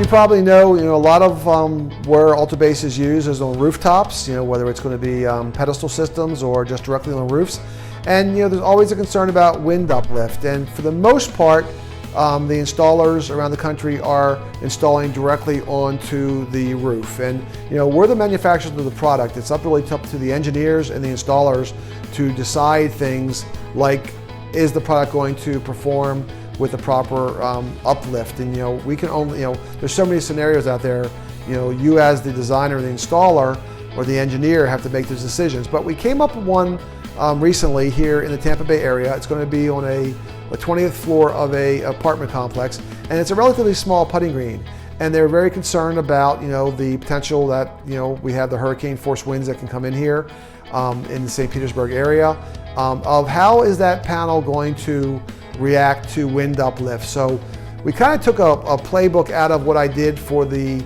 you probably know, a lot of where UltraBase is used is on rooftops, whether it's going to be pedestal systems or just directly on roofs. And there's always a concern about wind uplift. And for the most part, the installers around the country are installing directly onto the roof. And we're the manufacturers of the product. It's up really up to the engineers and the installers to decide things like, is the product going to perform with the proper uplift? And we can only, there's so many scenarios out there. You as the designer, the installer, or the engineer have to make those decisions. But we came up with one recently here in the Tampa Bay area. It's going to be on the 20th floor of a apartment complex, and it's a relatively small putting green. And they're very concerned about the potential that we have the hurricane force winds that can come in here in the St. Petersburg area. Of how is that panel going to react to wind uplift? So we kind of took a playbook out of what I did for the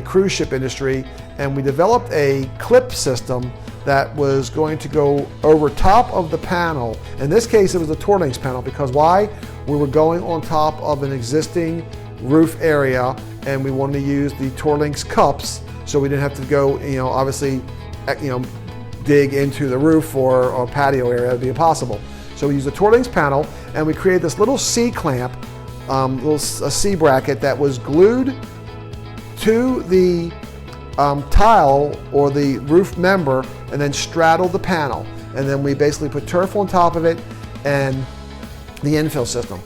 cruise ship industry, and we developed a clip system that was going to go over top of the panel. In this case, it was a Torlinks panel, because why? We were going on top of an existing roof area, and we wanted to use the Torlinks cups, so we didn't have to go, obviously, dig into the roof or patio area. It would be impossible. So we used a Torlinks panel, and we created this little C-clamp, a C bracket that was glued to the tile or the roof member, and then straddled the panel. And then we basically put turf on top of it and the infill system.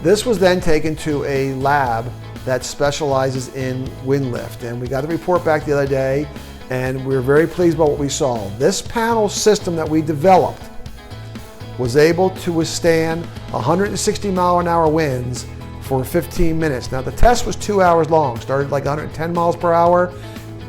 This was then taken to a lab that specializes in wind lift, and we got the report back the other day, and we were very pleased by what we saw. This panel system that we developed was able to withstand 160 mile an hour winds for 15 minutes. Now the test was 2 hours long, started like 110 miles per hour,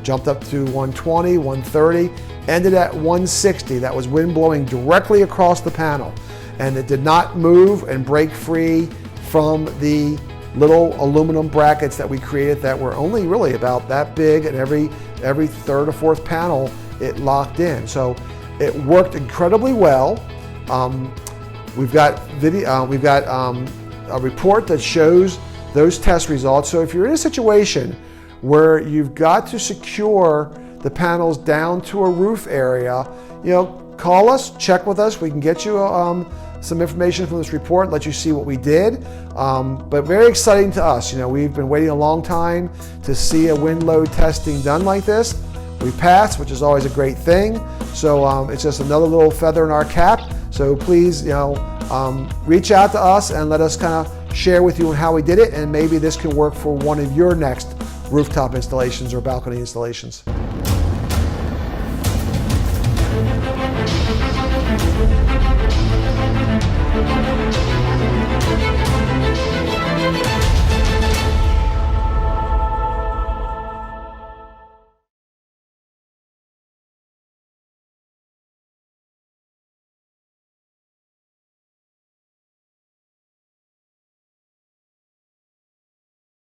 jumped up to 120, 130, ended at 160. That was wind blowing directly across the panel. And it did not move and break free from the little aluminum brackets that we created that were only really about that big, and every third or fourth panel it locked in. So it worked incredibly well. We've got video, we've got a report that shows those test results. So if you're in a situation where you've got to secure the panels down to a roof area, call us, check with us. We can get you some information from this report, let you see what we did. But very exciting to us. We've been waiting a long time to see a wind load testing done like this. We passed, which is always a great thing. So it's just another little feather in our cap. So please, reach out to us and let us kind of share with you how we did it, and maybe this can work for one of your next rooftop installations or balcony installations.